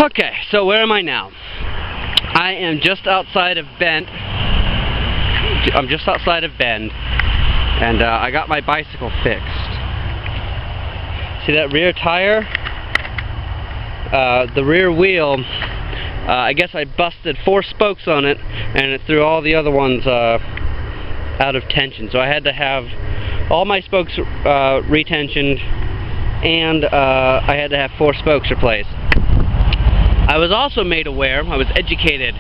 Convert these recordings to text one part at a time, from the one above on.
Okay, so where am I now? I am just outside of Bend. I'm just outside of Bend, and I got my bicycle fixed. See that rear tire? The rear wheel, I guess I busted 4 spokes on it, and it threw all the other ones out of tension. So I had to have all my spokes retensioned, and I had to have 4 spokes replaced. I was also made aware, I was educated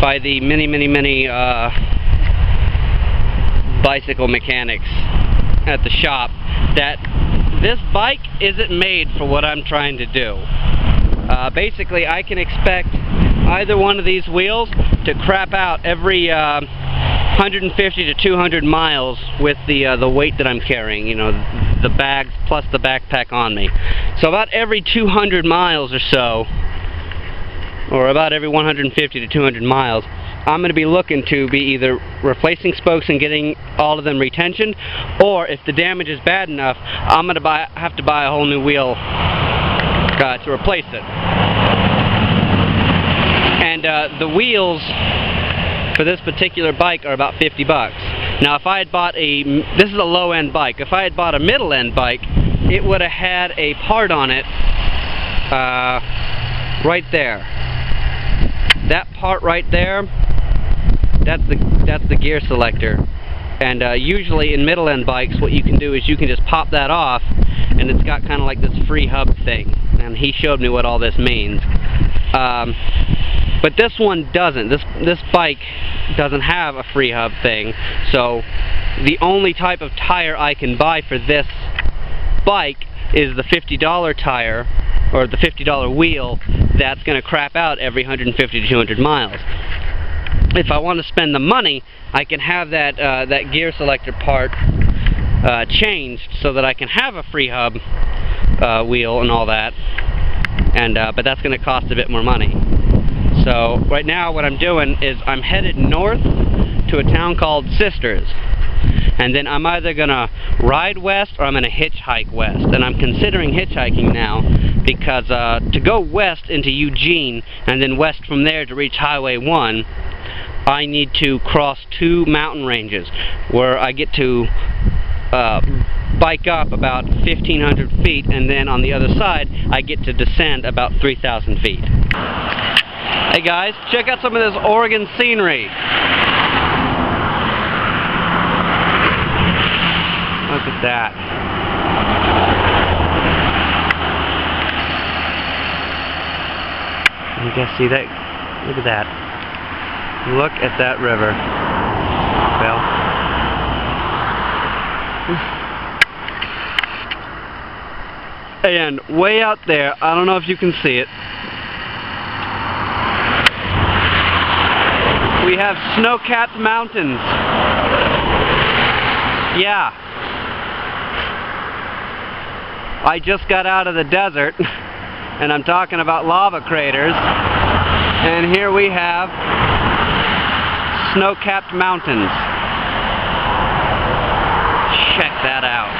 by the many bicycle mechanics at the shop that this bike isn't made for what I'm trying to do. Basically, I can expect either one of these wheels to crap out every 150 to 200 miles with the weight that I'm carrying, you know, the bags plus the backpack on me. So about every 200 miles or so, or about every 150 to 200 miles, I'm going to be looking to be either replacing spokes and getting all of them retensioned, or if the damage is bad enough, I'm going to have to buy a whole new wheel to replace it. And the wheels for this particular bike are about 50 bucks. Now if I had bought this is a low-end bike, if I had bought a middle-end bike, it would have had a part on it right there. That part right there, that's the gear selector. And usually in middle-end bikes, what you can do is you can just pop that off, and it's got kind of like this free hub thing. And he showed me what all this means. But this one doesn't. This bike doesn't have a free hub thing. So the only type of tire I can buy for this bike is the $50 tire, or the $50 wheel, that's going to crap out every 150 to 200 miles. If I want to spend the money, I can have that gear selector part changed so that I can have a free hub wheel and all that, and but that's going to cost a bit more money. So right now what I'm doing is I'm headed north to a town called Sisters, and then I'm either going to ride west or I'm going to hitchhike west. And I'm considering hitchhiking now because to go west into Eugene and then west from there to reach Highway 1, I need to cross 2 mountain ranges where I get to bike up about 1,500 feet, and then on the other side I get to descend about 3,000 feet. Hey guys, check out some of this Oregon scenery. Look at that. You guys see that? Look at that. Look at that river. Well. And way out there, I don't know if you can see it, we have snow-capped mountains. Yeah. I just got out of the desert, and I'm talking about lava craters, and here we have snow-capped mountains. Check that out.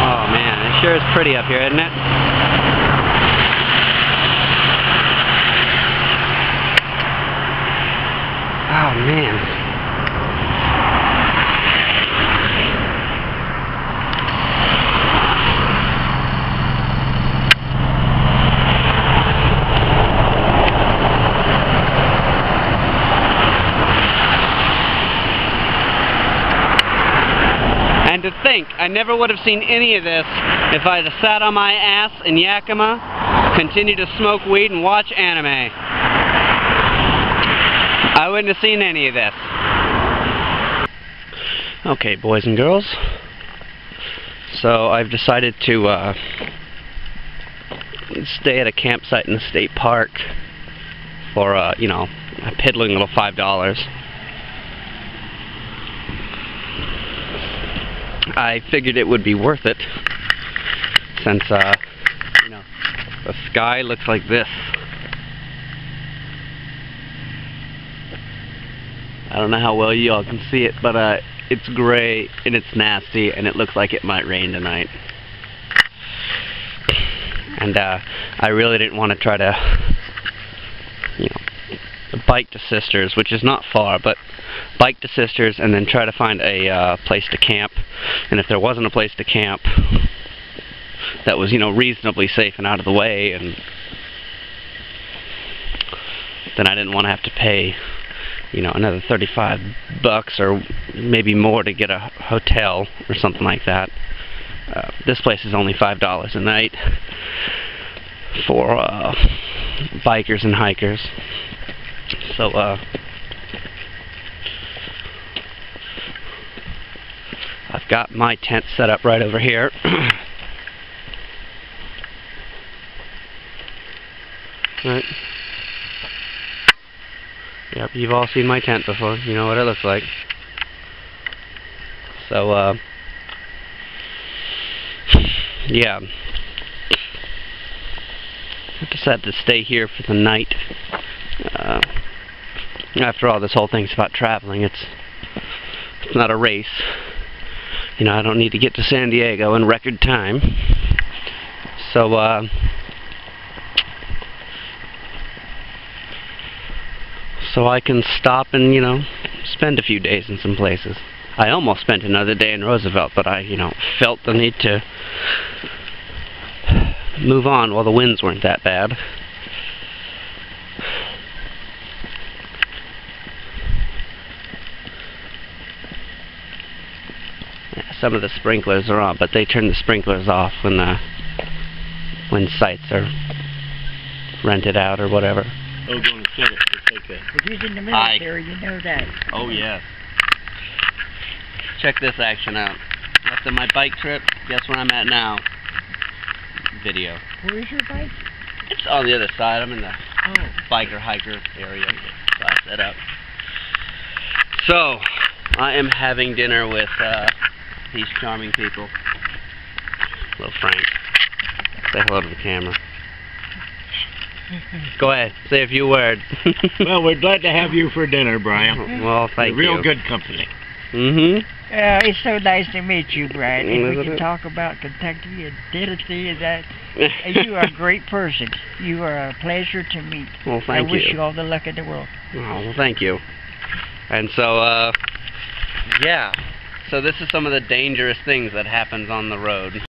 Oh man, it sure is pretty up here, isn't it? Oh man. And to think, I never would have seen any of this if I had sat on my ass in Yakima, continued to smoke weed and watch anime. I wouldn't have seen any of this. Okay, boys and girls. So I've decided to stay at a campsite in the state park for, you know, a piddling little $5. I figured it would be worth it since, you know, the sky looks like this. I don't know how well y'all can see it, but it's gray and it's nasty and it looks like it might rain tonight. And I really didn't want to try to, bike to Sisters, which is not far, but bike to Sisters and then try to find a place to camp. And if there wasn't a place to camp that was, reasonably safe and out of the way, and then I didn't want to have to pay, another $35 or maybe more to get a hotel or something like that. This place is only $5 a night for bikers and hikers. So I've got my tent set up right over here. Right. Yep, you've all seen my tent before. You know what it looks like. So yeah. I decided to stay here for the night. After all, this whole thing's about traveling. It's not a race. I don't need to get to San Diego in record time. So I can stop and, spend a few days in some places. I almost spent another day in Roosevelt, but I, felt the need to move on while the winds weren't that bad. Some of the sprinklers are on, but they turn the sprinklers off when sites are rented out or whatever. Oh, going to set it. Okay. If he's in the military, you know that. Oh, yes. Check this action out. After my bike trip, guess where I'm at now? Video. Where's your bike? It's on the other side. I'm in the biker-hiker area. So I set up. So, I am having dinner with these charming people. Hello, Frank. Say hello to the camera. Go ahead, say a few words. Well, we're glad to have you for dinner, Brian. Well, thank you. Real good company. Mm-hmm. It's so nice to meet you, Brian. And we can talk about Kentucky and Tennessee and that. You are a great person. You are a pleasure to meet. Well, thank you. I wish you all the luck in the world. Oh, well, thank you. And so, yeah. So this is some of the dangerous things that happens on the road.